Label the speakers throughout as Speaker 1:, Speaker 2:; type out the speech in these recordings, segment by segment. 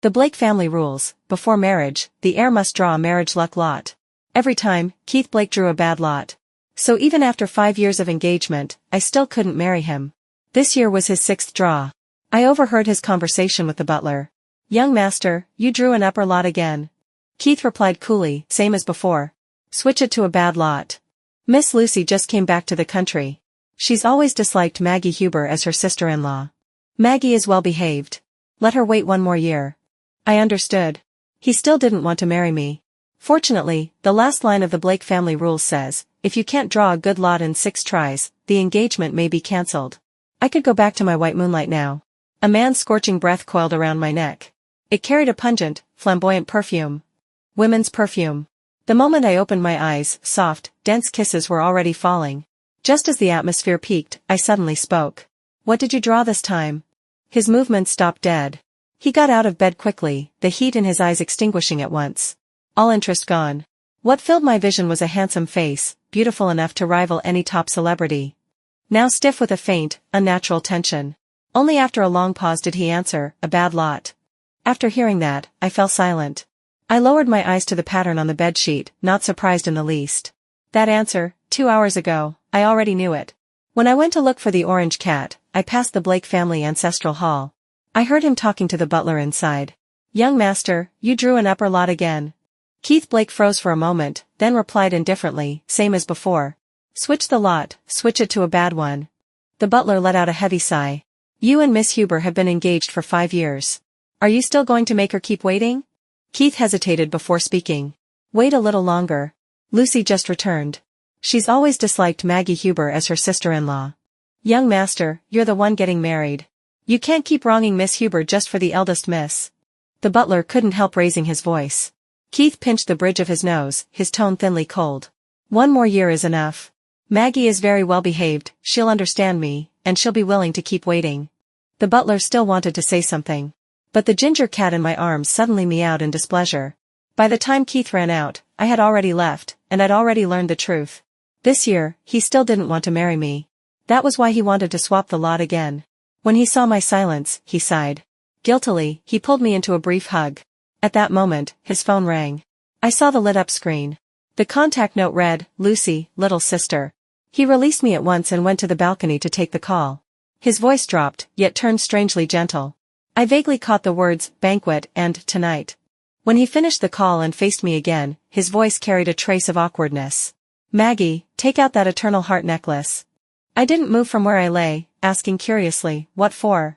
Speaker 1: The Blake family rules: before marriage, the heir must draw a marriage luck lot. Every time, Keith Blake drew a bad lot. So even after 5 years of engagement, I still couldn't marry him. This year was his 6th draw. I overheard his conversation with the butler. "Young master, you drew an upper lot again." Keith replied coolly, "Same as before. Switch it to a bad lot. Miss Lucy just came back to the country. She's always disliked Maggie Huber as her sister-in-law. Maggie is well behaved. Let her wait 1 more year." I understood. He still didn't want to marry me. Fortunately, the last line of the Blake family rules says, if you can't draw a good lot in 6 tries, the engagement may be cancelled. I could go back to my white moonlight now. A man's scorching breath coiled around my neck. It carried a pungent, flamboyant perfume. Women's perfume. The moment I opened my eyes, soft, dense kisses were already falling. Just as the atmosphere peaked, I suddenly spoke. "What did you draw this time?" His movements stopped dead. He got out of bed quickly, the heat in his eyes extinguishing at once. All interest gone. What filled my vision was a handsome face, beautiful enough to rival any top celebrity. Now stiff with a faint, unnatural tension. Only after a long pause did he answer, "A bad lot." After hearing that, I fell silent. I lowered my eyes to the pattern on the bedsheet, not surprised in the least. That answer, 2 hours ago, I already knew it. When I went to look for the orange cat, I passed the Blake family ancestral hall. I heard him talking to the butler inside. "Young master, you drew an upper lot again." Keith Blake froze for a moment, then replied indifferently, "Same as before. Switch the lot, switch it to a bad one." The butler let out a heavy sigh. "You and Miss Huber have been engaged for 5 years. Are you still going to make her keep waiting?" Keith hesitated before speaking. "Wait a little longer. Lucy just returned. She's always disliked Maggie Huber as her sister-in-law. Young master, you're the one getting married. You can't keep wronging Miss Huber just for the eldest miss." The butler couldn't help raising his voice. Keith pinched the bridge of his nose, his tone thinly cold. "1 more year is enough. Maggie is very well behaved, she'll understand me, and she'll be willing to keep waiting." The butler still wanted to say something. But the ginger cat in my arms suddenly meowed in displeasure. By the time Keith ran out, I had already left, and I'd already learned the truth. This year, he still didn't want to marry me. That was why he wanted to swap the lot again. When he saw my silence, he sighed. Guiltily, he pulled me into a brief hug. At that moment, his phone rang. I saw the lit-up screen. The contact note read, "Lucy, little sister." He released me at once and went to the balcony to take the call. His voice dropped, yet turned strangely gentle. I vaguely caught the words, "banquet" and "tonight." When he finished the call and faced me again, his voice carried a trace of awkwardness. "Maggie, take out that eternal heart necklace." I didn't move from where I lay, asking curiously, "What for?"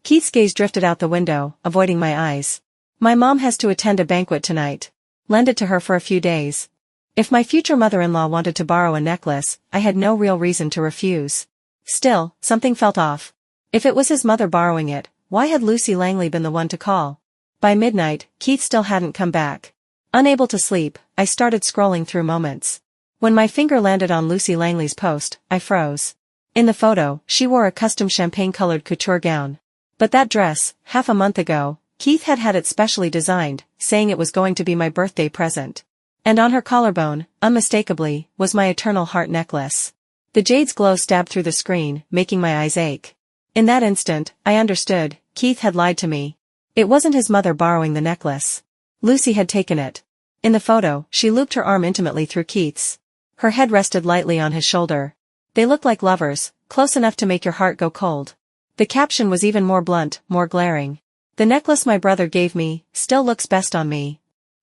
Speaker 1: Keith's gaze drifted out the window, avoiding my eyes. "My mom has to attend a banquet tonight. Lend it to her for a few days." If my future mother-in-law wanted to borrow a necklace, I had no real reason to refuse. Still, something felt off. If it was his mother borrowing it, why had Lucy Langley been the one to call? By midnight, Keith still hadn't come back. Unable to sleep, I started scrolling through moments. When my finger landed on Lucy Langley's post, I froze. In the photo, she wore a custom champagne-colored couture gown. But that dress, half a month ago, Keith had had it specially designed, saying it was going to be my birthday present. And on her collarbone, unmistakably, was my eternal heart necklace. The jade's glow stabbed through the screen, making my eyes ache. In that instant, I understood, Keith had lied to me. It wasn't his mother borrowing the necklace. Lucy had taken it. In the photo, she looped her arm intimately through Keith's. Her head rested lightly on his shoulder. They looked like lovers, close enough to make your heart go cold. The caption was even more blunt, more glaring. "The necklace my brother gave me, still looks best on me."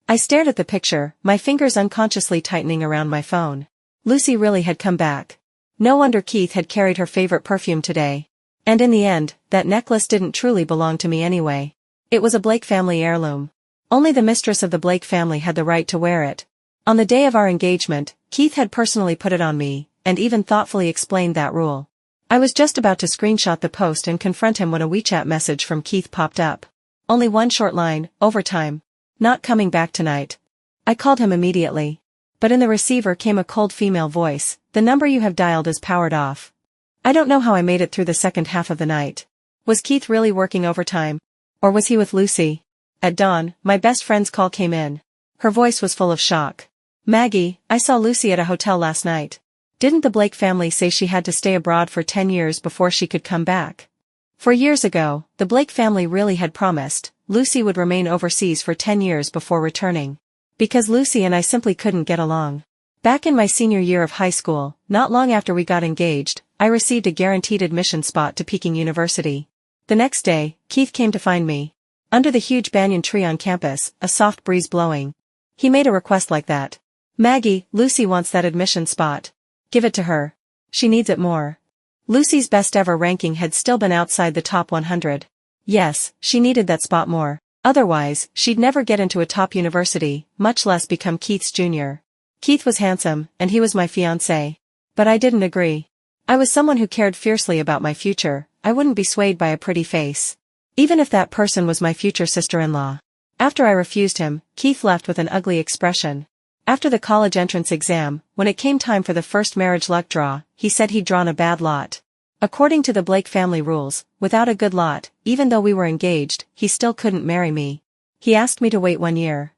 Speaker 1: I stared at the picture, my fingers unconsciously tightening around my phone. Lucy really had come back. No wonder Keith had carried her favorite perfume today. And in the end, that necklace didn't truly belong to me anyway. It was a Blake family heirloom. Only the mistress of the Blake family had the right to wear it. On the day of our engagement, Keith had personally put it on me, and even thoughtfully explained that rule. I was just about to screenshot the post and confront him when a WeChat message from Keith popped up. Only one short line, "Overtime. Not coming back tonight." I called him immediately. But in the receiver came a cold female voice, "The number you have dialed is powered off." I don't know how I made it through the second half of the night. Was Keith really working overtime? Or was he with Lucy? At dawn, my best friend's call came in. Her voice was full of shock. "Maggie, I saw Lucy at a hotel last night. Didn't the Blake family say she had to stay abroad for 10 years before she could come back?" 4 years ago, the Blake family really had promised, Lucy would remain overseas for 10 years before returning. Because Lucy and I simply couldn't get along. Back in my senior year of high school, not long after we got engaged, I received a guaranteed admission spot to Peking University. The next day, Keith came to find me. Under the huge banyan tree on campus, a soft breeze blowing. He made a request like that. "Maggie, Lucy wants that admission spot. Give it to her. She needs it more." Lucy's best ever ranking had still been outside the top 100. Yes, she needed that spot more. Otherwise, she'd never get into a top university, much less become Keith's junior. Keith was handsome, and he was my fiancé. But I didn't agree. I was someone who cared fiercely about my future. I wouldn't be swayed by a pretty face. Even if that person was my future sister-in-law. After I refused him, Keith left with an ugly expression. After the college entrance exam, when it came time for the first marriage luck draw, he said he'd drawn a bad lot. According to the Blake family rules, without a good lot, even though we were engaged, he still couldn't marry me. He asked me to wait 1 year.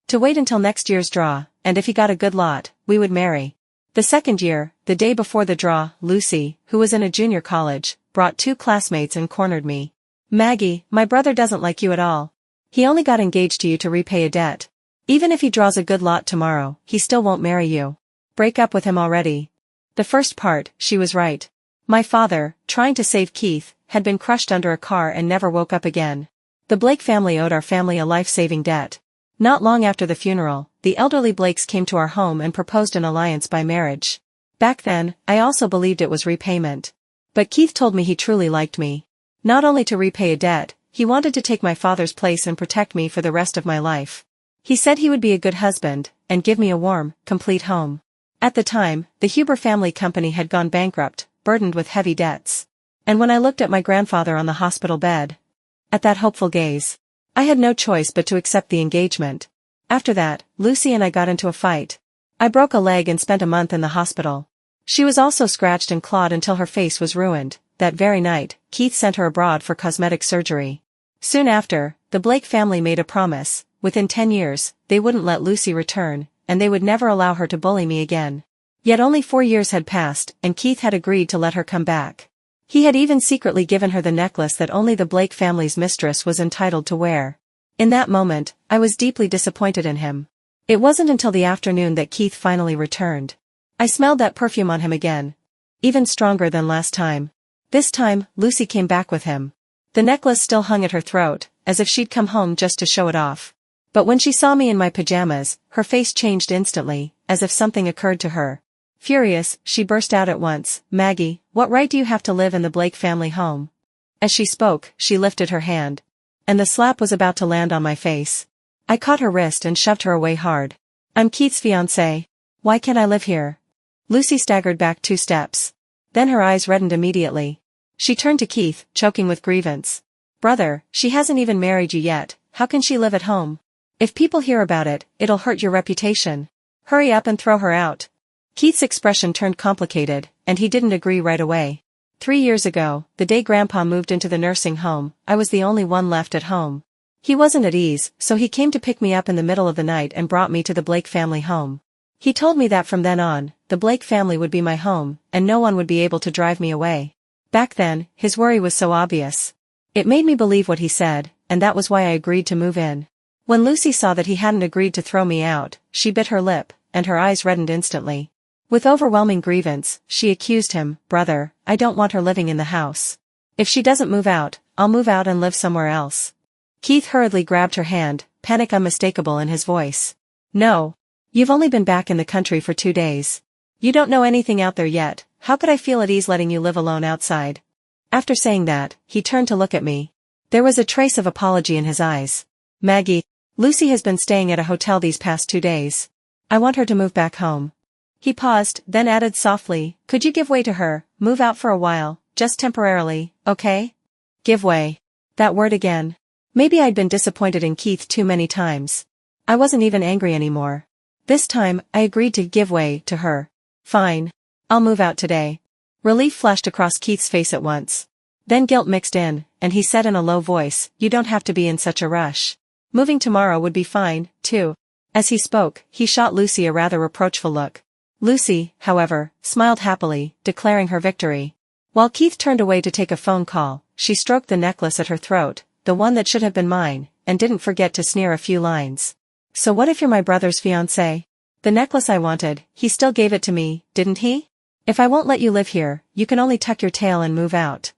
Speaker 1: To wait until next year's draw, and if he got a good lot, we would marry. The second year, the day before the draw, Lucy, who was in a junior college, brought 2 classmates and cornered me. "Maggie, my brother doesn't like you at all. He only got engaged to you to repay a debt. Even if he draws a good lot tomorrow, he still won't marry you. Break up with him already." The first part, she was right. My father, trying to save Keith, had been crushed under a car and never woke up again. The Blake family owed our family a life-saving debt. Not long after the funeral, the elderly Blakes came to our home and proposed an alliance by marriage. Back then, I also believed it was repayment. But Keith told me he truly liked me. Not only to repay a debt, he wanted to take my father's place and protect me for the rest of my life. He said he would be a good husband, and give me a warm, complete home. At the time, the Huber family company had gone bankrupt, burdened with heavy debts. And when I looked at my grandfather on the hospital bed, at that hopeful gaze, I had no choice but to accept the engagement. After that, Lucy and I got into a fight. I broke a leg and spent a month in the hospital. She was also scratched and clawed until her face was ruined. That very night, Keith sent her abroad for cosmetic surgery. Soon after, the Blake family made a promise. Within 10 years, they wouldn't let Lucy return, and they would never allow her to bully me again. Yet only 4 years had passed, and Keith had agreed to let her come back. He had even secretly given her the necklace that only the Blake family's mistress was entitled to wear. In that moment, I was deeply disappointed in him. It wasn't until the afternoon that Keith finally returned. I smelled that perfume on him again. Even stronger than last time. This time, Lucy came back with him. The necklace still hung at her throat, as if she'd come home just to show it off. But when she saw me in my pajamas, her face changed instantly, as if something occurred to her. Furious, she burst out at once, "Maggie, what right do you have to live in the Blake family home?" As she spoke, she lifted her hand. And the slap was about to land on my face. I caught her wrist and shoved her away hard. "I'm Keith's fiancé. Why can't I live here?" Lucy staggered back 2 steps. Then her eyes reddened immediately. She turned to Keith, choking with grievance. "Brother, she hasn't even married you yet. How can she live at home? If people hear about it, it'll hurt your reputation. Hurry up and throw her out." Keith's expression turned complicated, and he didn't agree right away. 3 years ago, the day Grandpa moved into the nursing home, I was the only one left at home. He wasn't at ease, so he came to pick me up in the middle of the night and brought me to the Blake family home. He told me that from then on, the Blake family would be my home, and no one would be able to drive me away. Back then, his worry was so obvious. It made me believe what he said, and that was why I agreed to move in. When Lucy saw that he hadn't agreed to throw me out, she bit her lip, and her eyes reddened instantly. With overwhelming grievance, she accused him, "Brother, I don't want her living in the house. If she doesn't move out, I'll move out and live somewhere else." Keith hurriedly grabbed her hand, panic unmistakable in his voice. "No. You've only been back in the country for 2 days. You don't know anything out there yet. How could I feel at ease letting you live alone outside?" After saying that, he turned to look at me. There was a trace of apology in his eyes. "Maggie, Lucy has been staying at a hotel these past 2 days. I want her to move back home." He paused, then added softly, "Could you give way to her, move out for a while, just temporarily, okay?" Give way. That word again. Maybe I'd been disappointed in Keith too many times. I wasn't even angry anymore. This time, I agreed to give way to her. "Fine. I'll move out today." Relief flashed across Keith's face at once. Then guilt mixed in, and he said in a low voice, "You don't have to be in such a rush. Moving tomorrow would be fine, too." As he spoke, he shot Lucy a rather reproachful look. Lucy, however, smiled happily, declaring her victory. While Keith turned away to take a phone call, she stroked the necklace at her throat, the one that should have been mine, and didn't forget to sneer a few lines. So what if you're my brother's fiancé? The necklace I wanted, he still gave it to me, didn't he? If I won't let you live here, you can only tuck your tail and move out.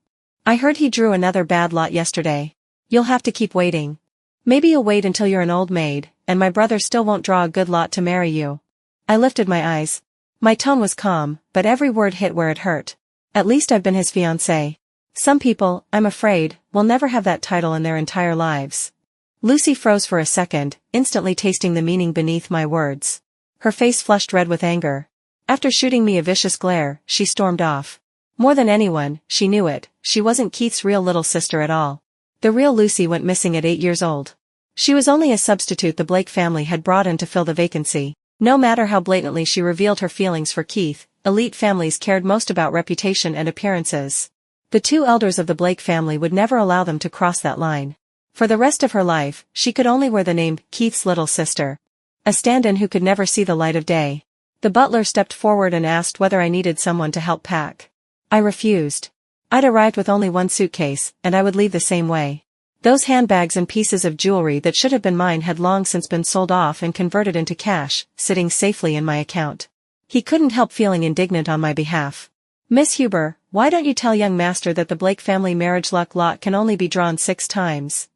Speaker 1: I heard he drew another bad lot yesterday. You'll have to keep waiting. Maybe you'll wait until you're an old maid, and my brother still won't draw a good lot to marry you. I lifted my eyes. My tone was calm, but every word hit where it hurt. At least I've been his fiancé. Some people, I'm afraid, will never have that title in their entire lives. Lucy froze for a second, instantly tasting the meaning beneath my words. Her face flushed red with anger. After shooting me a vicious glare, she stormed off. More than anyone, she knew it, she wasn't Keith's real little sister at all. The real Lucy went missing at 8 years old. She was only a substitute the Blake family had brought in to fill the vacancy. No matter how blatantly she revealed her feelings for Keith, elite families cared most about reputation and appearances. The two elders of the Blake family would never allow them to cross that line. For the rest of her life, she could only wear the name Keith's little sister. A stand-in who could never see the light of day. The butler stepped forward and asked whether I needed someone to help pack. I refused. I'd arrived with only one suitcase, and I would leave the same way. Those handbags and pieces of jewelry that should have been mine had long since been sold off and converted into cash, sitting safely in my account. He couldn't help feeling indignant on my behalf. Miss Huber, why don't you tell young master that the Blake family marriage luck lot can only be drawn 6 times?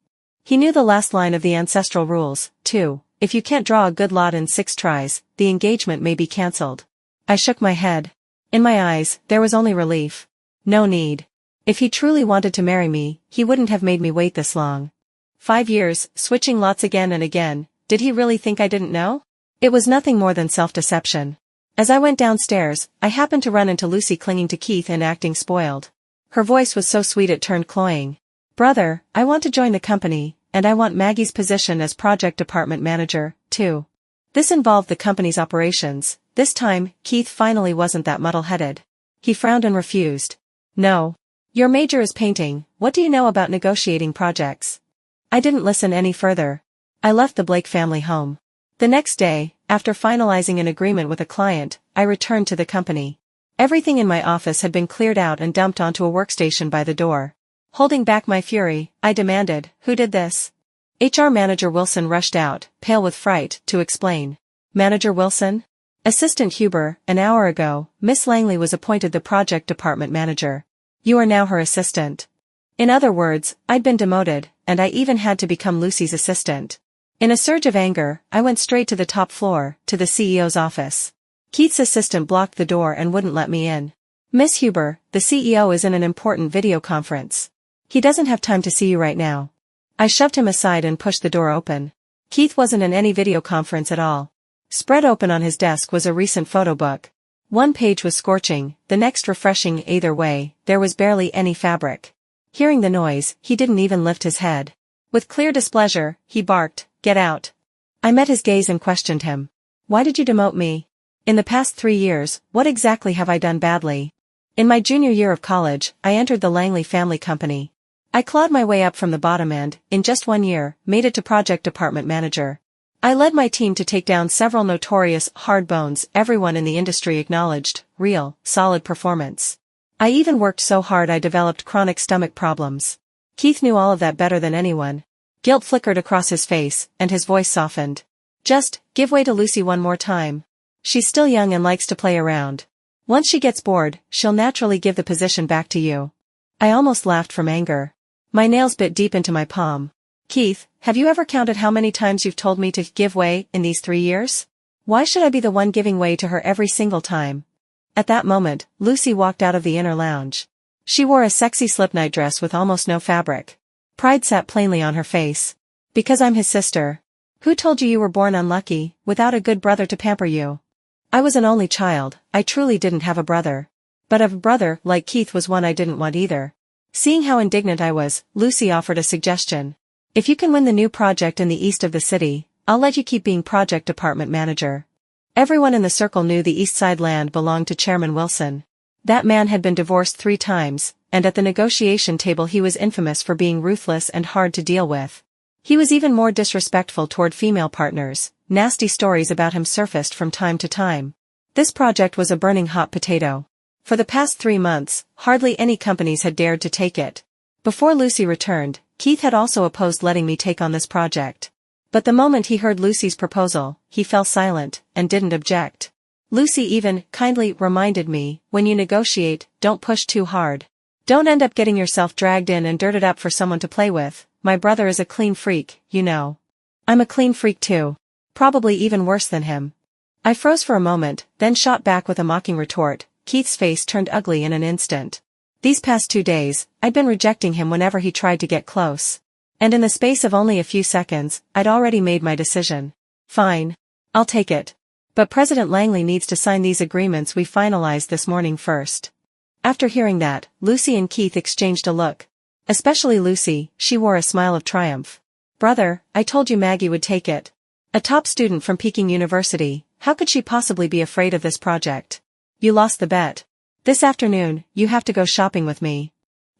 Speaker 1: He knew the last line of the ancestral rules, too. If you can't draw a good lot in 6 tries, the engagement may be cancelled. I shook my head. In my eyes, there was only relief. No need. If he truly wanted to marry me, he wouldn't have made me wait this long. 5 years, switching lots again and again, did he really think I didn't know? It was nothing more than self-deception. As I went downstairs, I happened to run into Lucy clinging to Keith and acting spoiled. Her voice was so sweet it turned cloying. Brother, I want to join the company, and I want Maggie's position as project department manager, too. This involved the company's operations. This time, Keith finally wasn't that muddle-headed. He frowned and refused. No. Your major is painting, what do you know about negotiating projects? I didn't listen any further. I left the Blake family home. The next day, after finalizing an agreement with a client, I returned to the company. Everything in my office had been cleared out and dumped onto a workstation by the door. Holding back my fury, I demanded, who did this? HR Manager Wilson rushed out, pale with fright, to explain. Manager Wilson? Assistant Huber, an hour ago, Miss Langley was appointed the project department manager. You are now her assistant. In other words, I'd been demoted, and I even had to become Lucy's assistant. In a surge of anger, I went straight to the top floor, to the CEO's office. Keith's assistant blocked the door and wouldn't let me in. Miss Huber, the CEO is in an important video conference. He doesn't have time to see you right now. I shoved him aside and pushed the door open. Keith wasn't in any video conference at all. Spread open on his desk was a recent photo book. One page was scorching, the next refreshing. Either way, there was barely any fabric. Hearing the noise, he didn't even lift his head. With clear displeasure, he barked, "Get out." I met his gaze and questioned him. Why did you demote me? In the past 3 years, what exactly have I done badly? In my junior year of college, I entered the Langley family company. I clawed my way up from the bottom and, in just 1 year, made it to project department manager. I led my team to take down several notorious hard bones everyone in the industry acknowledged, real, solid performance. I even worked so hard I developed chronic stomach problems. Keith knew all of that better than anyone. Guilt flickered across his face, and his voice softened. Just, give way to Lucy one more time. She's still young and likes to play around. Once she gets bored, she'll naturally give the position back to you. I almost laughed from anger. My nails bit deep into my palm. Keith, have you ever counted how many times you've told me to give way in these 3 years? Why should I be the one giving way to her every single time? At that moment, Lucy walked out of the inner lounge. She wore a sexy slip-knit dress with almost no fabric. Pride sat plainly on her face. Because I'm his sister. Who told you you were born unlucky, without a good brother to pamper you? I was an only child, I truly didn't have a brother. But a brother like Keith was one I didn't want either. Seeing how indignant I was, Lucy offered a suggestion. If you can win the new project in the east of the city, I'll let you keep being project department manager. Everyone in the circle knew the east side land belonged to Chairman Wilson. That man had been divorced 3 times, and at the negotiation table he was infamous for being ruthless and hard to deal with. He was even more disrespectful toward female partners. Nasty stories about him surfaced from time to time. This project was a burning hot potato. For the past 3 months, hardly any companies had dared to take it. Before Lucy returned, Keith had also opposed letting me take on this project. But the moment he heard Lucy's proposal, he fell silent, and didn't object. Lucy even, kindly, reminded me, when you negotiate, don't push too hard. Don't end up getting yourself dragged in and dirted up for someone to play with. My brother is a clean freak, you know. I'm a clean freak too. Probably even worse than him. I froze for a moment, then shot back with a mocking retort. Keith's face turned ugly in an instant. These past 2 days, I'd been rejecting him whenever he tried to get close. And in the space of only a few seconds, I'd already made my decision. Fine. I'll take it. But President Langley needs to sign these agreements we finalized this morning first. After hearing that, Lucy and Keith exchanged a look. Especially Lucy, she wore a smile of triumph. Brother, I told you Maggie would take it. A top student from Peking University, how could she possibly be afraid of this project? You lost the bet. This afternoon, you have to go shopping with me.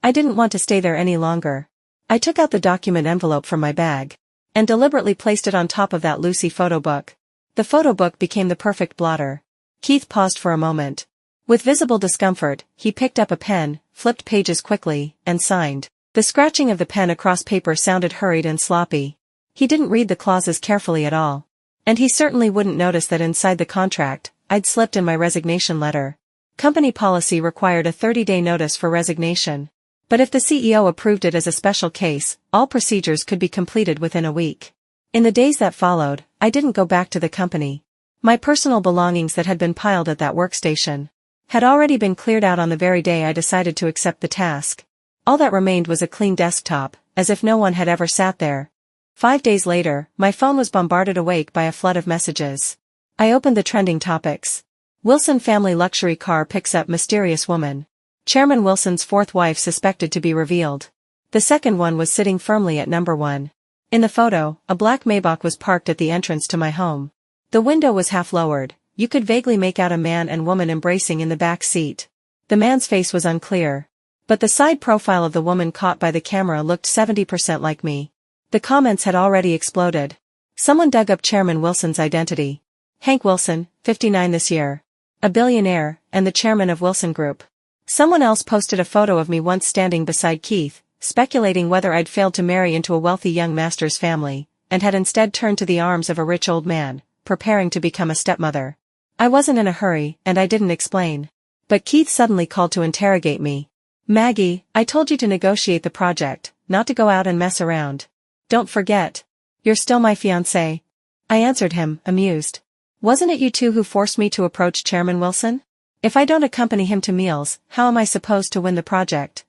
Speaker 1: I didn't want to stay there any longer. I took out the document envelope from my bag. And deliberately placed it on top of that Lucy photo book. The photo book became the perfect blotter. Keith paused for a moment. With visible discomfort, he picked up a pen, flipped pages quickly, and signed. The scratching of the pen across paper sounded hurried and sloppy. He didn't read the clauses carefully at all. And he certainly wouldn't notice that inside the contract, I'd slipped in my resignation letter. Company policy required a 30-day notice for resignation. But if the CEO approved it as a special case, all procedures could be completed within a week. In the days that followed, I didn't go back to the company. My personal belongings that had been piled at that workstation had already been cleared out on the very day I decided to accept the task. All that remained was a clean desktop, as if no one had ever sat there. 5 days later, my phone was bombarded awake by a flood of messages. I opened the trending topics. Wilson family luxury car picks up mysterious woman. Chairman Wilson's fourth wife suspected to be revealed. The second one was sitting firmly at number 1. In the photo, a black Maybach was parked at the entrance to my home. The window was half lowered. You could vaguely make out a man and woman embracing in the back seat. The man's face was unclear. But the side profile of the woman caught by the camera looked 70% like me. The comments had already exploded. Someone dug up Chairman Wilson's identity. Hank Wilson, 59 this year. A billionaire, and the chairman of Wilson Group. Someone else posted a photo of me once standing beside Keith, speculating whether I'd failed to marry into a wealthy young master's family, and had instead turned to the arms of a rich old man, preparing to become a stepmother. I wasn't in a hurry, and I didn't explain. But Keith suddenly called to interrogate me. Maggie, I told you to negotiate the project, not to go out and mess around. Don't forget. You're still my fiancé. I answered him, amused. Wasn't it you two who forced me to approach Chairman Wilson? If I don't accompany him to meals, how am I supposed to win the project?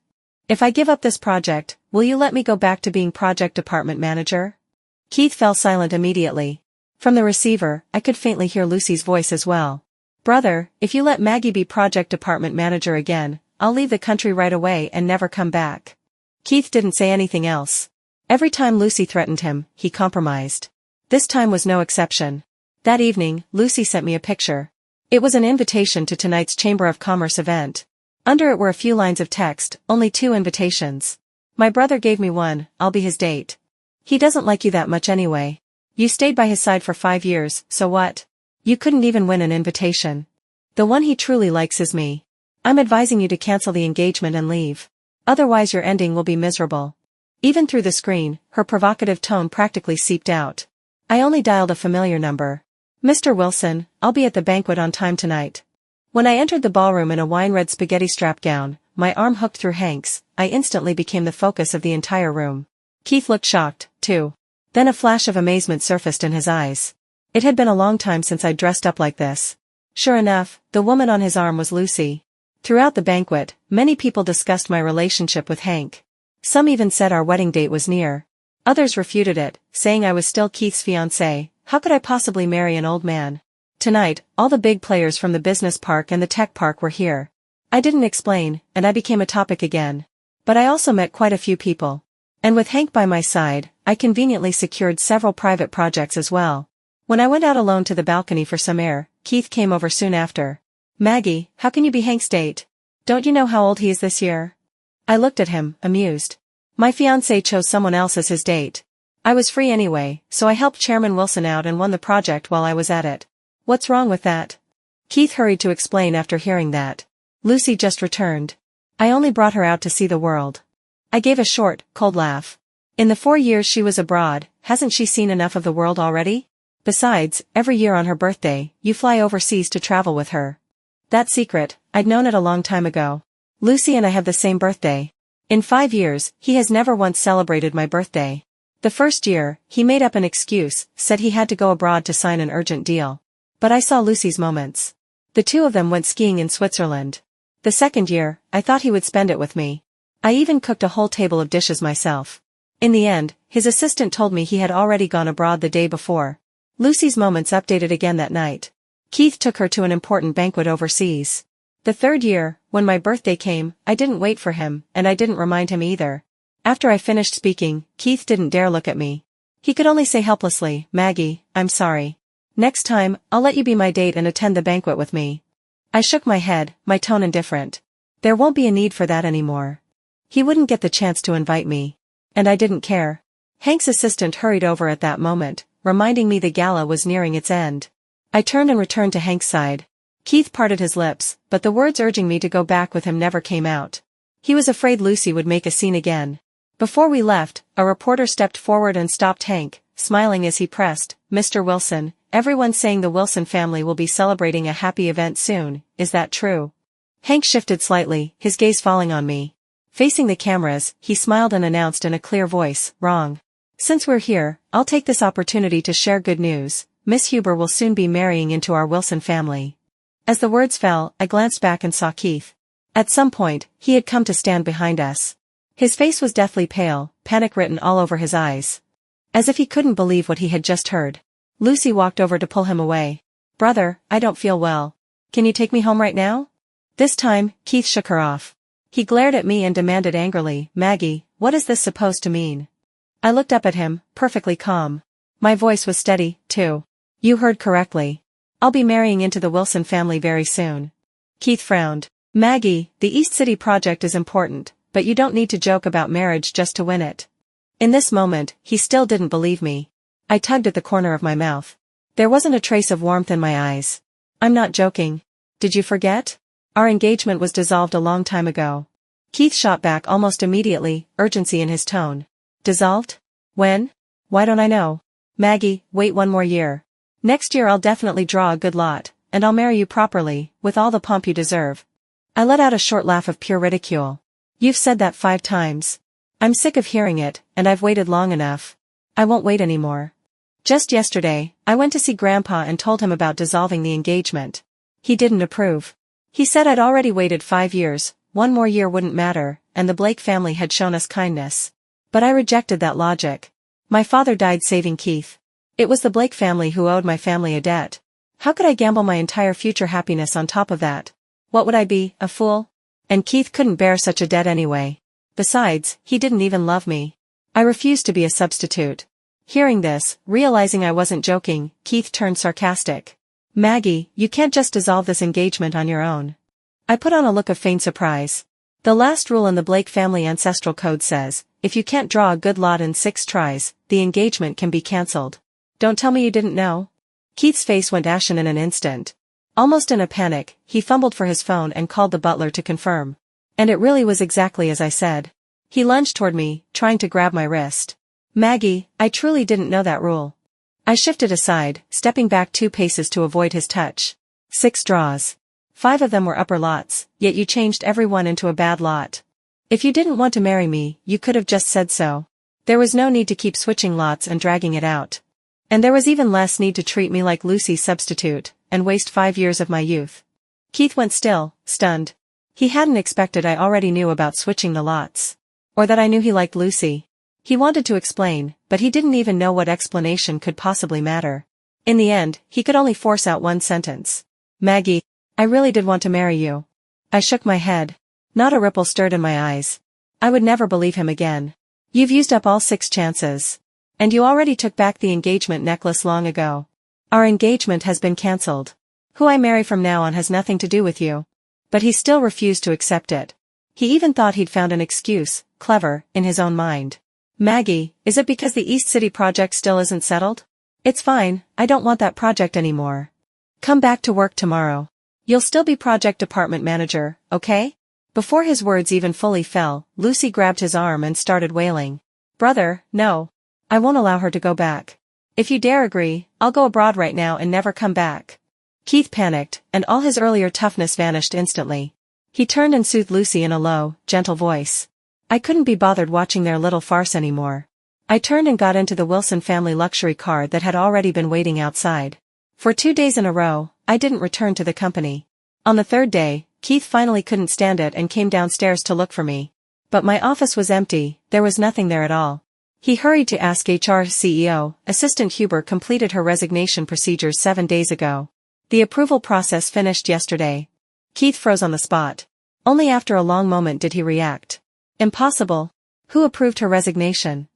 Speaker 1: If I give up this project, will you let me go back to being project department manager? Keith fell silent immediately. From the receiver, I could faintly hear Lucy's voice as well. Brother, if you let Maggie be project department manager again, I'll leave the country right away and never come back. Keith didn't say anything else. Every time Lucy threatened him, he compromised. This time was no exception. That evening, Lucy sent me a picture. It was an invitation to tonight's Chamber of Commerce event. Under it were a few lines of text, only 2 invitations. My brother gave me one, I'll be his date. He doesn't like you that much anyway. You stayed by his side for 5 years, so what? You couldn't even win an invitation. The one he truly likes is me. I'm advising you to cancel the engagement and leave. Otherwise your ending will be miserable. Even through the screen, her provocative tone practically seeped out. I only dialed a familiar number. Mr. Wilson, I'll be at the banquet on time tonight. When I entered the ballroom in a wine-red spaghetti strap gown, my arm hooked through Hank's, I instantly became the focus of the entire room. Keith looked shocked, too. Then a flash of amazement surfaced in his eyes. It had been a long time since I'd dressed up like this. Sure enough, the woman on his arm was Lucy. Throughout the banquet, many people discussed my relationship with Hank. Some even said our wedding date was near. Others refuted it, saying I was still Keith's fiancée. How could I possibly marry an old man? Tonight, all the big players from the business park and the tech park were here. I didn't explain, and I became a topic again. But I also met quite a few people. And with Hank by my side, I conveniently secured several private projects as well. When I went out alone to the balcony for some air, Keith came over soon after. Maggie, how can you be Hank's date? Don't you know how old he is this year? I looked at him, amused. My fiancé chose someone else as his date. I was free anyway, so I helped Chairman Wilson out and won the project while I was at it. What's wrong with that? Keith hurried to explain after hearing that. Lucy just returned. I only brought her out to see the world. I gave a short, cold laugh. In the 4 years she was abroad, hasn't she seen enough of the world already? Besides, every year on her birthday, you fly overseas to travel with her. That secret, I'd known it a long time ago. Lucy and I have the same birthday. In 5 years, he has never once celebrated my birthday. The first year, he made up an excuse, said he had to go abroad to sign an urgent deal. But I saw Lucy's moments. The two of them went skiing in Switzerland. The second year, I thought he would spend it with me. I even cooked a whole table of dishes myself. In the end, his assistant told me he had already gone abroad the day before. Lucy's moments updated again that night. Keith took her to an important banquet overseas. The third year, when my birthday came, I didn't wait for him, and I didn't remind him either. After I finished speaking, Keith didn't dare look at me. He could only say helplessly, "Maggie, I'm sorry. Next time, I'll let you be my date and attend the banquet with me." I shook my head, my tone indifferent. There won't be a need for that anymore. He wouldn't get the chance to invite me. And I didn't care. Hank's assistant hurried over at that moment, reminding me the gala was nearing its end. I turned and returned to Hank's side. Keith parted his lips, but the words urging me to go back with him never came out. He was afraid Lucy would make a scene again. Before we left, a reporter stepped forward and stopped Hank, smiling as he pressed, "Mr. Wilson, everyone's saying the Wilson family will be celebrating a happy event soon, is that true?" Hank shifted slightly, his gaze falling on me. Facing the cameras, he smiled and announced in a clear voice, "Wrong. Since we're here, I'll take this opportunity to share good news. Miss Huber will soon be marrying into our Wilson family." As the words fell, I glanced back and saw Keith. At some point, he had come to stand behind us. His face was deathly pale, panic written all over his eyes. As if he couldn't believe what he had just heard. Lucy walked over to pull him away. "Brother, I don't feel well. Can you take me home right now?" This time, Keith shook her off. He glared at me and demanded angrily, "Maggie, what is this supposed to mean?" I looked up at him, perfectly calm. My voice was steady, too. "You heard correctly. I'll be marrying into the Wilson family very soon." Keith frowned. "Maggie, the East City project is important, but you don't need to joke about marriage just to win it." In this moment, he still didn't believe me. I tugged at the corner of my mouth. There wasn't a trace of warmth in my eyes. "I'm not joking. Did you forget? Our engagement was dissolved a long time ago." Keith shot back almost immediately, urgency in his tone. "Dissolved? When? Why don't I know?" "Maggie, wait 1 more year. Next year I'll definitely draw a good lot, and I'll marry you properly, with all the pomp you deserve." I let out a short laugh of pure ridicule. "You've said that 5 times. I'm sick of hearing it, and I've waited long enough. I won't wait anymore." Just yesterday, I went to see Grandpa and told him about dissolving the engagement. He didn't approve. He said I'd already waited 5 years, 1 more year wouldn't matter, and the Blake family had shown us kindness. But I rejected that logic. My father died saving Keith. It was the Blake family who owed my family a debt. How could I gamble my entire future happiness on top of that? What would I be, a fool? And Keith couldn't bear such a debt anyway. Besides, he didn't even love me. I refused to be a substitute. Hearing this, realizing I wasn't joking, Keith turned sarcastic. "Maggie, you can't just dissolve this engagement on your own." I put on a look of feigned surprise. The last rule in the Blake family ancestral code says, if you can't draw a good lot in 6 tries, the engagement can be cancelled. Don't tell me you didn't know? Keith's face went ashen in an instant. Almost in a panic, he fumbled for his phone and called the butler to confirm. And it really was exactly as I said. He lunged toward me, trying to grab my wrist. "Maggie, I truly didn't know that rule." I shifted aside, stepping back 2 paces to avoid his touch. 6 draws. 5 of them were upper lots, yet you changed every one into a bad lot. If you didn't want to marry me, you could have just said so. There was no need to keep switching lots and dragging it out. And there was even less need to treat me like Lucy's substitute, and waste 5 years of my youth. Keith went still, stunned. He hadn't expected I already knew about switching the lots. Or that I knew he liked Lucy. He wanted to explain, but he didn't even know what explanation could possibly matter. In the end, he could only force out 1 sentence. "Maggie, I really did want to marry you." I shook my head. Not a ripple stirred in my eyes. I would never believe him again. "You've used up all 6 chances. And you already took back the engagement necklace long ago. Our engagement has been cancelled. Who I marry from now on has nothing to do with you." But he still refused to accept it. He even thought he'd found an excuse, clever, in his own mind. "Maggie, is it because the East City project still isn't settled?" "It's fine, I don't want that project anymore. Come back to work tomorrow. You'll still be project department manager, okay?" Before his words even fully fell, Lucy grabbed his arm and started wailing. Brother, no. I won't allow her to go back. If you dare agree, I'll go abroad right now and never come back. Keith panicked, and all his earlier toughness vanished instantly. He turned and soothed Lucy in a low, gentle voice. I couldn't be bothered watching their little farce anymore. I turned and got into the Wilson family luxury car that had already been waiting outside. For 2 days in a row, I didn't return to the company. On the third day, Keith finally couldn't stand it and came downstairs to look for me. But my office was empty, there was nothing there at all. He hurried to ask HR CEO, Assistant Huber completed her resignation procedures 7 days ago. The approval process finished yesterday. Keith froze on the spot. Only after a long moment did he react. Impossible. Who approved her resignation?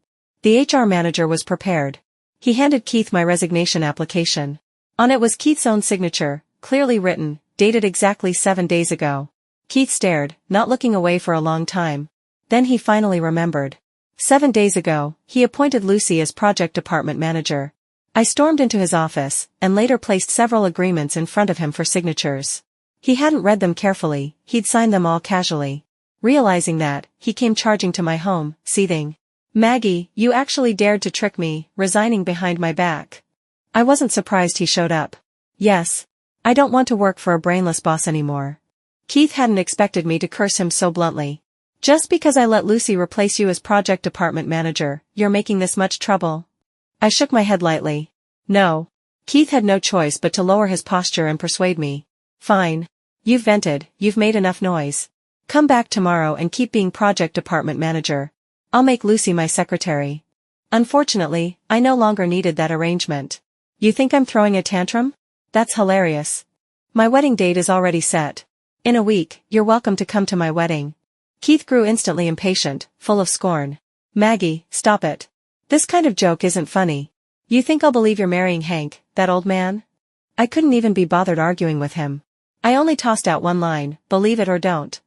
Speaker 1: The HR manager was prepared. He handed Keith my resignation application. On it was Keith's own signature, clearly written, dated exactly 7 days ago. Keith stared, not looking away for a long time. Then he finally remembered. 7 days ago, he appointed Lucy as project department manager. I stormed into his office, and later placed several agreements in front of him for signatures. He hadn't read them carefully, he'd signed them all casually. Realizing that, he came charging to my home, seething. Maggie, you actually dared to trick me, resigning behind my back. I wasn't surprised he showed up. Yes. I don't want to work for a brainless boss anymore. Keith hadn't expected me to curse him so bluntly. Just because I let Lucy replace you as project department manager, you're making this much trouble? I shook my head lightly. No. Keith had no choice but to lower his posture and persuade me. Fine. You've vented, you've made enough noise. Come back tomorrow and keep being project department manager. I'll make Lucy my secretary. Unfortunately, I no longer needed that arrangement. You think I'm throwing a tantrum? That's hilarious. My wedding date is already set. In a week, you're welcome to come to my wedding. Keith grew instantly impatient, full of scorn. Maggie, stop it. This kind of joke isn't funny. You think I'll believe you're marrying Hank, that old man? I couldn't even be bothered arguing with him. I only tossed out one line, believe it or don't.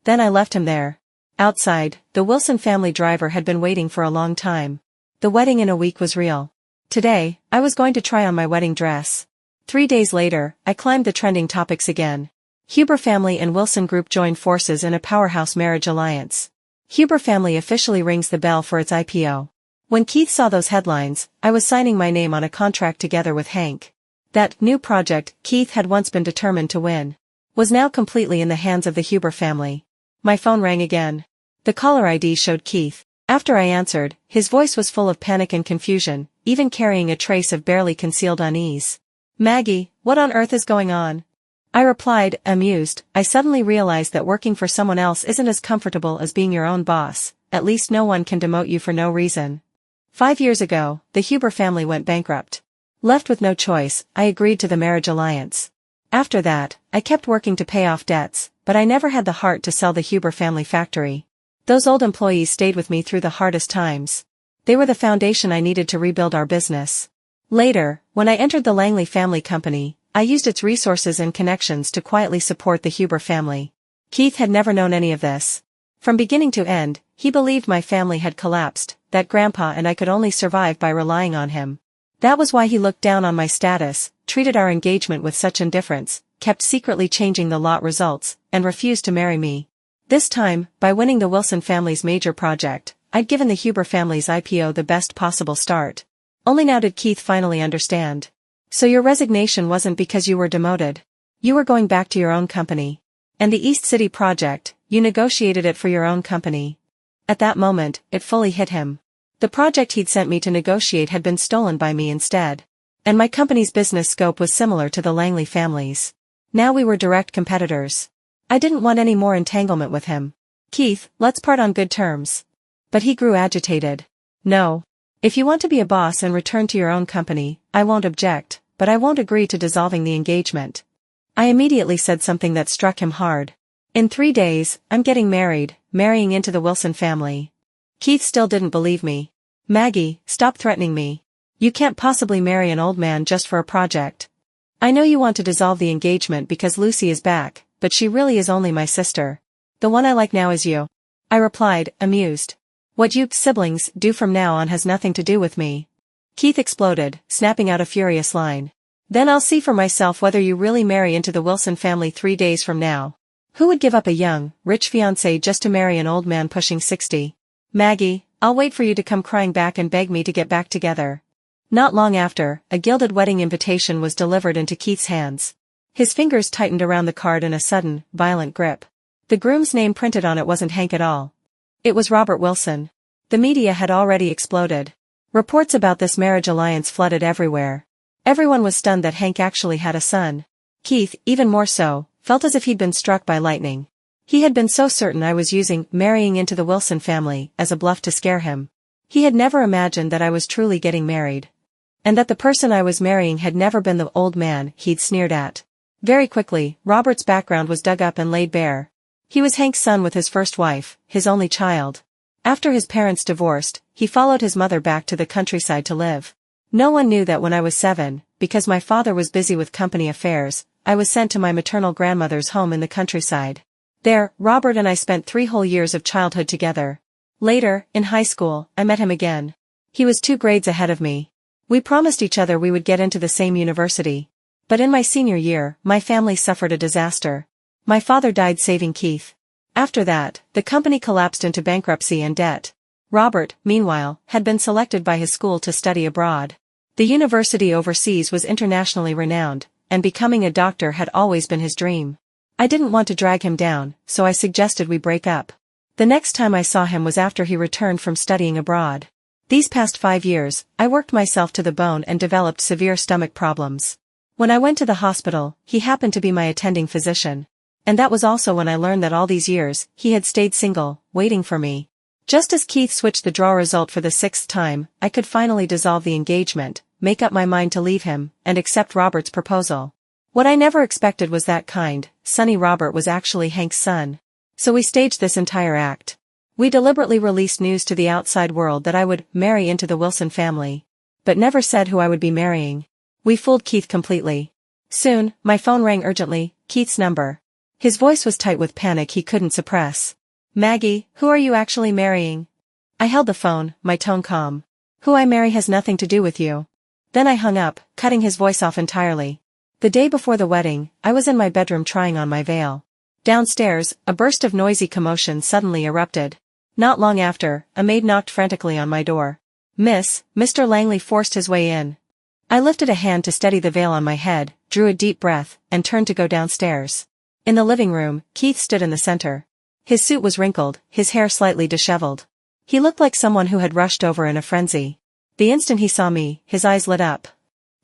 Speaker 1: Then I left him there. Outside, the Wilson family driver had been waiting for a long time. The wedding in a week was real. Today, I was going to try on my wedding dress. 3 days later, I climbed the trending topics again. Huber family and Wilson group join forces in a powerhouse marriage alliance. Huber family officially rings the bell for its IPO. When Keith saw those headlines, I was signing my name on a contract together with Hank. That new project Keith had once been determined to win was now completely in the hands of the Huber family. My phone rang again. The caller ID showed Keith. After I answered, his voice was full of panic and confusion, even carrying a trace of barely concealed unease. Maggie, what on earth is going on? I replied, amused. I suddenly realized that working for someone else isn't as comfortable as being your own boss. At least no one can demote you for no reason. 5 years ago, the Huber family went bankrupt. Left with no choice, I agreed to the marriage alliance. After that, I kept working to pay off debts, but I never had the heart to sell the Huber family factory. Those old employees stayed with me through the hardest times. They were the foundation I needed to rebuild our business. Later, when I entered the Langley family company, I used its resources and connections to quietly support the Huber family. Keith had never known any of this. From beginning to end, he believed my family had collapsed, that Grandpa and I could only survive by relying on him. That was why he looked down on my status, treated our engagement with such indifference, kept secretly changing the lot results, and refused to marry me. This time, by winning the Wilson family's major project, I'd given the Huber family's IPO the best possible start. Only now did Keith finally understand. So your resignation wasn't because you were demoted. You were going back to your own company. And the East City project, you negotiated it for your own company. At that moment, it fully hit him. The project he'd sent me to negotiate had been stolen by me instead. And my company's business scope was similar to the Langley family's. Now we were direct competitors. I didn't want any more entanglement with him. Keith, let's part on good terms. But he grew agitated. No. If you want to be a boss and return to your own company, I won't object, but I won't agree to dissolving the engagement. I immediately said something that struck him hard. In 3 days, I'm getting married, marrying into the Wilson family. Keith still didn't believe me. Maggie, stop threatening me. You can't possibly marry an old man just for a project. I know you want to dissolve the engagement because Lucy is back, but she really is only my sister. The one I like now is you. I replied, amused. What you siblings do from now on has nothing to do with me. Keith exploded, snapping out a furious line. Then I'll see for myself whether you really marry into the Wilson family 3 days from now. Who would give up a young, rich fiancé just to marry an old man pushing 60? Maggie, I'll wait for you to come crying back and beg me to get back together. Not long after, a gilded wedding invitation was delivered into Keith's hands. His fingers tightened around the card in a sudden, violent grip. The groom's name printed on it wasn't Hank at all. It was Robert Wilson. The media had already exploded. Reports about this marriage alliance flooded everywhere. Everyone was stunned that Hank actually had a son. Keith, even more so, felt as if he'd been struck by lightning. He had been so certain I was using marrying into the Wilson family as a bluff to scare him. He had never imagined that I was truly getting married. And that the person I was marrying had never been the old man he'd sneered at. Very quickly, Robert's background was dug up and laid bare. He was Hank's son with his first wife, his only child. After his parents divorced, he followed his mother back to the countryside to live. No one knew that when I was 7, because my father was busy with company affairs, I was sent to my maternal grandmother's home in the countryside. There, Robert and I spent 3 whole years of childhood together. Later, in high school, I met him again. He was 2 grades ahead of me. We promised each other we would get into the same university. But in my senior year, my family suffered a disaster. My father died saving Keith. After that, the company collapsed into bankruptcy and debt. Robert, meanwhile, had been selected by his school to study abroad. The university overseas was internationally renowned, and becoming a doctor had always been his dream. I didn't want to drag him down, so I suggested we break up. The next time I saw him was after he returned from studying abroad. These past 5 years, I worked myself to the bone and developed severe stomach problems. When I went to the hospital, he happened to be my attending physician. And that was also when I learned that all these years, he had stayed single, waiting for me. Just as Keith switched the draw result for the 6th time, I could finally dissolve the engagement, make up my mind to leave him, and accept Robert's proposal. What I never expected was that kind, sunny Robert was actually Hank's son. So we staged this entire act. We deliberately released news to the outside world that I would marry into the Wilson family. But never said who I would be marrying. We fooled Keith completely. Soon, my phone rang urgently, Keith's number. His voice was tight with panic he couldn't suppress. Maggie, who are you actually marrying? I held the phone, my tone calm. Who I marry has nothing to do with you. Then I hung up, cutting his voice off entirely. The day before the wedding, I was in my bedroom trying on my veil. Downstairs, a burst of noisy commotion suddenly erupted. Not long after, a maid knocked frantically on my door. Mr. Langley forced his way in. I lifted a hand to steady the veil on my head, drew a deep breath, and turned to go downstairs. In the living room, Keith stood in the center. His suit was wrinkled, his hair slightly disheveled. He looked like someone who had rushed over in a frenzy. The instant he saw me, his eyes lit up.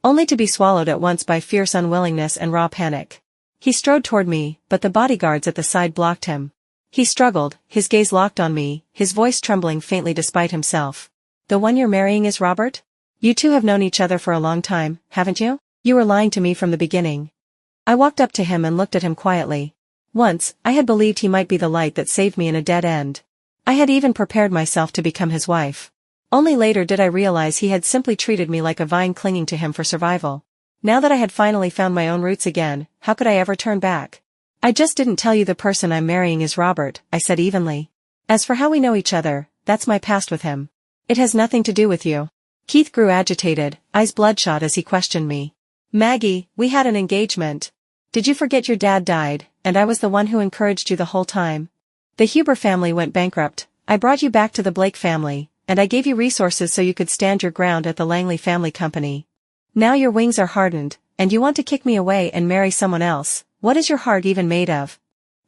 Speaker 1: Only to be swallowed at once by fierce unwillingness and raw panic. He strode toward me, but the bodyguards at the side blocked him. He struggled, his gaze locked on me, his voice trembling faintly despite himself. The one you're marrying is Robert? You two have known each other for a long time, haven't you? You were lying to me from the beginning. I walked up to him and looked at him quietly. Once, I had believed he might be the light that saved me in a dead end. I had even prepared myself to become his wife. Only later did I realize he had simply treated me like a vine clinging to him for survival. Now that I had finally found my own roots again, how could I ever turn back? I just didn't tell you the person I'm marrying is Robert, I said evenly. As for how we know each other, that's my past with him. It has nothing to do with you. Keith grew agitated, eyes bloodshot as he questioned me. Maggie, we had an engagement. Did you forget your dad died, and I was the one who encouraged you the whole time? The Huber family went bankrupt, I brought you back to the Blake family, and I gave you resources so you could stand your ground at the Langley family company. Now your wings are hardened, and you want to kick me away and marry someone else. What is your heart even made of?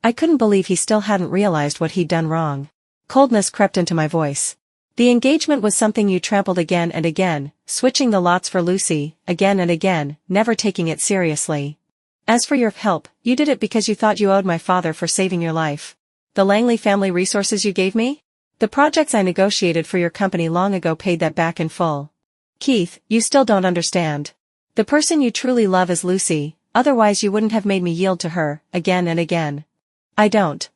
Speaker 1: I couldn't believe he still hadn't realized what he'd done wrong. Coldness crept into my voice. The engagement was something you trampled again and again, switching the lots for Lucy, again and again, never taking it seriously. As for your help, you did it because you thought you owed my father for saving your life. The Langley family resources you gave me? The projects I negotiated for your company long ago paid that back in full. Keith, you still don't understand. The person you truly love is Lucy, otherwise you wouldn't have made me yield to her, again and again. I don't.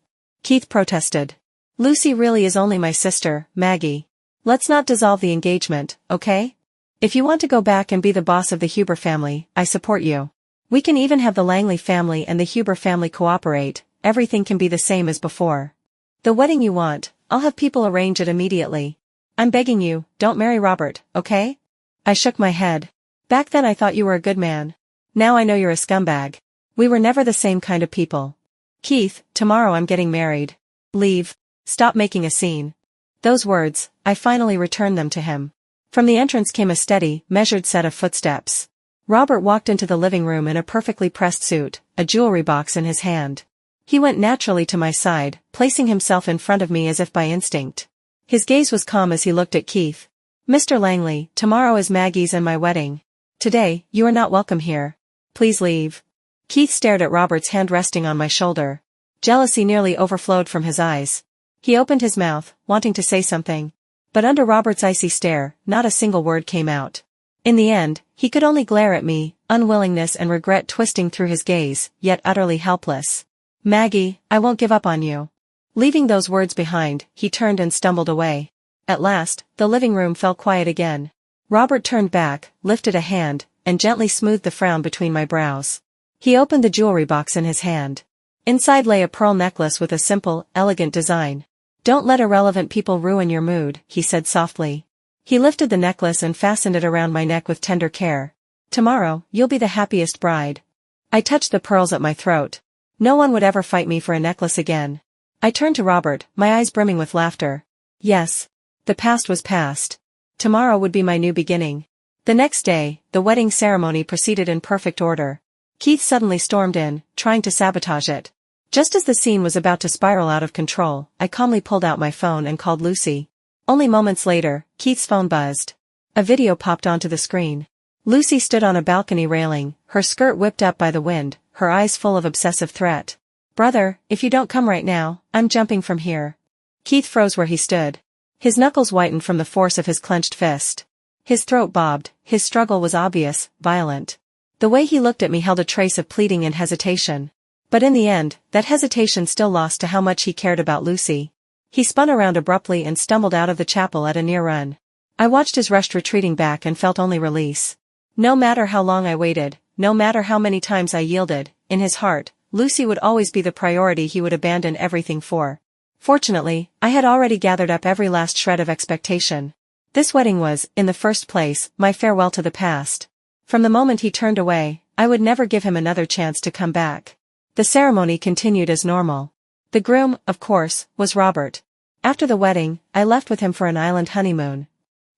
Speaker 1: Keith protested. Lucy really is only my sister, Maggie. Let's not dissolve the engagement, okay? If you want to go back and be the boss of the Huber family, I support you. We can even have the Langley family and the Huber family cooperate, everything can be the same as before. The wedding you want, I'll have people arrange it immediately. I'm begging you, don't marry Robert, okay? I shook my head. Back then I thought you were a good man. Now I know you're a scumbag. We were never the same kind of people. Keith, tomorrow I'm getting married. Leave. Stop making a scene. Those words, I finally returned them to him. From the entrance came a steady, measured set of footsteps. Robert walked into the living room in a perfectly pressed suit, a jewelry box in his hand. He went naturally to my side, placing himself in front of me as if by instinct. His gaze was calm as he looked at Keith. "Mr. Langley, tomorrow is Maggie's and my wedding. Today, you are not welcome here. Please leave." Keith stared at Robert's hand resting on my shoulder. Jealousy nearly overflowed from his eyes. He opened his mouth, wanting to say something. But under Robert's icy stare, not a single word came out. In the end, he could only glare at me, unwillingness and regret twisting through his gaze, yet utterly helpless. "Maggie, I won't give up on you." Leaving those words behind, he turned and stumbled away. At last, the living room fell quiet again. Robert turned back, lifted a hand, and gently smoothed the frown between my brows. He opened the jewelry box in his hand. Inside lay a pearl necklace with a simple, elegant design. "Don't let irrelevant people ruin your mood," he said softly. He lifted the necklace and fastened it around my neck with tender care. "Tomorrow, you'll be the happiest bride." I touched the pearls at my throat. No one would ever fight me for a necklace again. I turned to Robert, my eyes brimming with laughter. Yes. The past was past. Tomorrow would be my new beginning. The next day, the wedding ceremony proceeded in perfect order. Keith suddenly stormed in, trying to sabotage it. Just as the scene was about to spiral out of control, I calmly pulled out my phone and called Lucy. Only moments later, Keith's phone buzzed. A video popped onto the screen. Lucy stood on a balcony railing, her skirt whipped up by the wind, her eyes full of obsessive threat. "Brother, if you don't come right now, I'm jumping from here." Keith froze where he stood. His knuckles whitened from the force of his clenched fist. His throat bobbed, his struggle was obvious, violent. The way he looked at me held a trace of pleading and hesitation. But in the end, that hesitation still lost to how much he cared about Lucy. He spun around abruptly and stumbled out of the chapel at a near run. I watched his rushed retreating back and felt only release. No matter how long I waited, no matter how many times I yielded, in his heart, Lucy would always be the priority he would abandon everything for. Fortunately, I had already gathered up every last shred of expectation. This wedding was, in the first place, my farewell to the past. From the moment he turned away, I would never give him another chance to come back. The ceremony continued as normal. The groom, of course, was Robert. After the wedding, I left with him for an island honeymoon.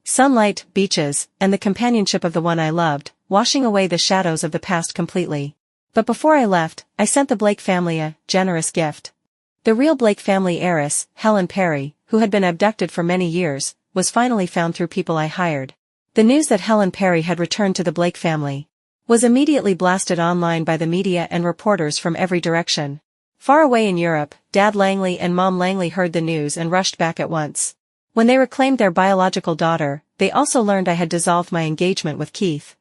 Speaker 1: Sunlight, beaches, and the companionship of the one I loved, washing away the shadows of the past completely. But before I left, I sent the Blake family a generous gift. The real Blake family heiress, Helen Perry, who had been abducted for many years, was finally found through people I hired. The news that Helen Perry had returned to the Blake family was immediately blasted online by the media and reporters from every direction. Far away in Europe, Dad Langley and Mom Langley heard the news and rushed back at once. When they reclaimed their biological daughter, they also learned I had dissolved my engagement with Keith.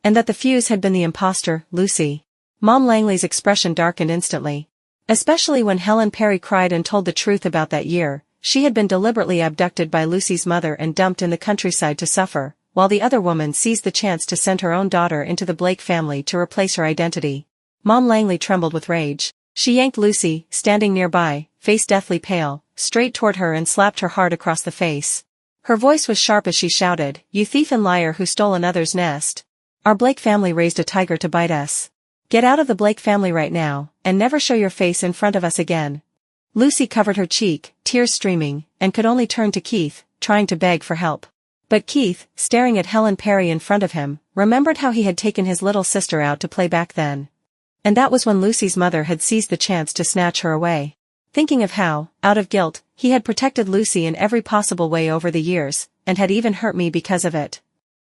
Speaker 1: And that the fuse had been the imposter, Lucy. Mom Langley's expression darkened instantly. Especially when Helen Perry cried and told the truth about that year. She had been deliberately abducted by Lucy's mother and dumped in the countryside to suffer, while the other woman seized the chance to send her own daughter into the Blake family to replace her identity. Mom Langley trembled with rage. She yanked Lucy, standing nearby, face deathly pale, straight toward her and slapped her hard across the face. Her voice was sharp as she shouted, "You thief and liar who stole another's nest. Our Blake family raised a tiger to bite us. Get out of the Blake family right now, and never show your face in front of us again." Lucy covered her cheek, tears streaming, and could only turn to Keith, trying to beg for help. But Keith, staring at Helen Perry in front of him, remembered how he had taken his little sister out to play back then. And that was when Lucy's mother had seized the chance to snatch her away. Thinking of how, out of guilt, he had protected Lucy in every possible way over the years, and had even hurt me because of it.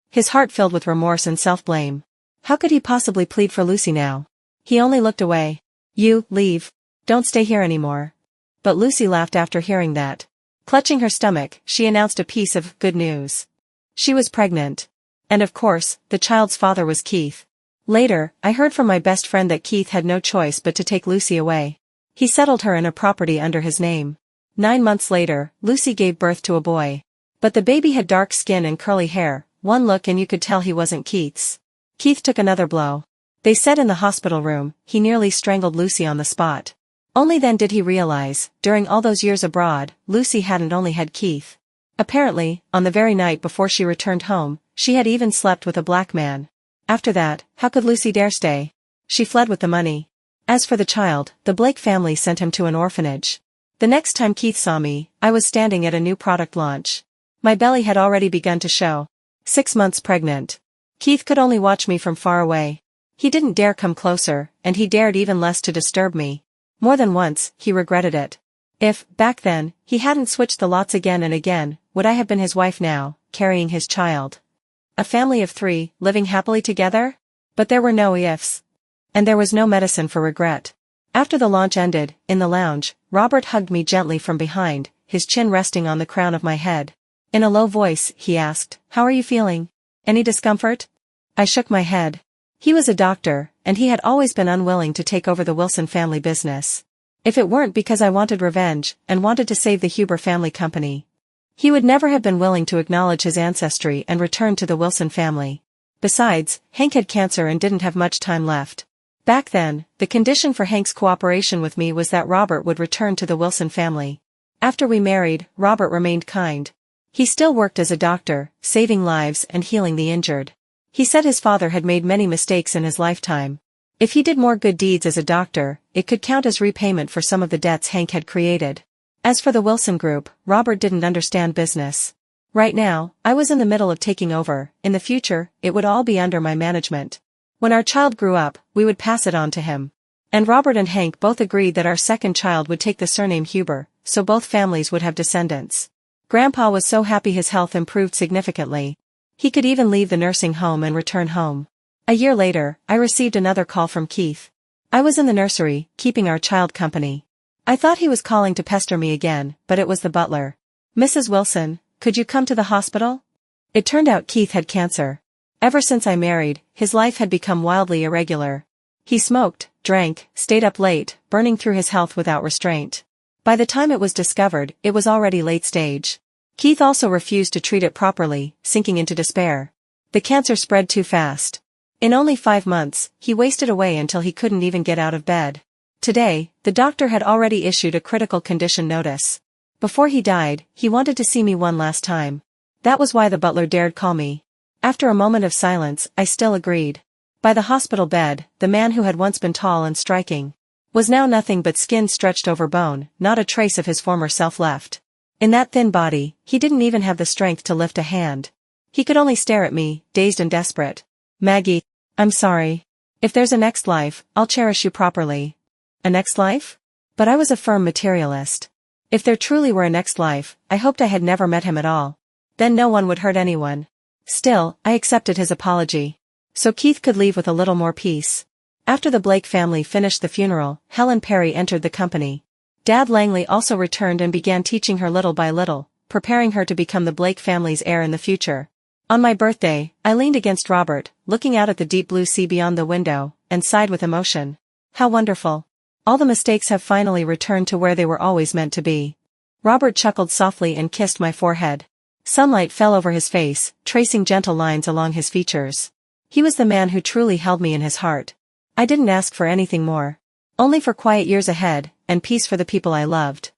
Speaker 1: His heart filled with remorse and self-blame. How could he possibly plead for Lucy now? He only looked away. "You, leave. Don't stay here anymore." But Lucy laughed after hearing that. Clutching her stomach, she announced a piece of good news. She was pregnant. And of course, the child's father was Keith. Later, I heard from my best friend that Keith had no choice but to take Lucy away. He settled her in a property under his name. 9 months later, Lucy gave birth to a boy. But the baby had dark skin and curly hair, one look and you could tell he wasn't Keith's. Keith took another blow. They said in the hospital room, he nearly strangled Lucy on the spot. Only then did he realize, during all those years abroad, Lucy hadn't only had Keith. Apparently, on the very night before she returned home, she had even slept with a black man. After that, how could Lucy dare stay? She fled with the money. As for the child, the Blake family sent him to an orphanage. The next time Keith saw me, I was standing at a new product launch. My belly had already begun to show. 6 months pregnant. Keith could only watch me from far away. He didn't dare come closer, and he dared even less to disturb me. More than once, he regretted it. If, back then, he hadn't switched the lots again and again, would I have been his wife now, carrying his child? A family of 3, living happily together? But there were no ifs. And there was no medicine for regret. After the launch ended, in the lounge, Robert hugged me gently from behind, his chin resting on the crown of my head. In a low voice, he asked, "How are you feeling? Any discomfort?" I shook my head. He was a doctor, and he had always been unwilling to take over the Wilson family business. If it weren't because I wanted revenge, and wanted to save the Huber family company, he would never have been willing to acknowledge his ancestry and return to the Wilson family. Besides, Hank had cancer and didn't have much time left. Back then, the condition for Hank's cooperation with me was that Robert would return to the Wilson family. After we married, Robert remained kind. He still worked as a doctor, saving lives and healing the injured. He said his father had made many mistakes in his lifetime. If he did more good deeds as a doctor, it could count as repayment for some of the debts Hank had created. As for the Wilson Group, Robert didn't understand business. Right now, I was in the middle of taking over. In the future, it would all be under my management. When our child grew up, we would pass it on to him. And Robert and Hank both agreed that our second child would take the surname Huber, so both families would have descendants. Grandpa was so happy his health improved significantly. He could even leave the nursing home and return home. A year later, I received another call from Keith. I was in the nursery, keeping our child company. I thought he was calling to pester me again, but it was the butler. "Mrs. Wilson, could you come to the hospital?" It turned out Keith had cancer. Ever since I married, his life had become wildly irregular. He smoked, drank, stayed up late, burning through his health without restraint. By the time it was discovered, it was already late stage. Keith also refused to treat it properly, sinking into despair. The cancer spread too fast. In only 5 months, he wasted away until he couldn't even get out of bed. Today, the doctor had already issued a critical condition notice. Before he died, he wanted to see me one last time. That was why the butler dared call me. After a moment of silence, I still agreed. By the hospital bed, the man who had once been tall and striking was now nothing but skin stretched over bone, not a trace of his former self left. In that thin body, he didn't even have the strength to lift a hand. He could only stare at me, dazed and desperate. "Maggie, I'm sorry. If there's a next life, I'll cherish you properly." A next life? But I was a firm materialist. If there truly were a next life, I hoped I had never met him at all. Then no one would hurt anyone. Still, I accepted his apology. So Keith could leave with a little more peace. After the Blake family finished the funeral, Helen Perry entered the company. Dad Langley also returned and began teaching her little by little, preparing her to become the Blake family's heir in the future. On my birthday, I leaned against Robert, looking out at the deep blue sea beyond the window, and sighed with emotion. How wonderful. All the mistakes have finally returned to where they were always meant to be. Robert chuckled softly and kissed my forehead. Sunlight fell over his face, tracing gentle lines along his features. He was the man who truly held me in his heart. I didn't ask for anything more. Only for quiet years ahead, and peace for the people I loved.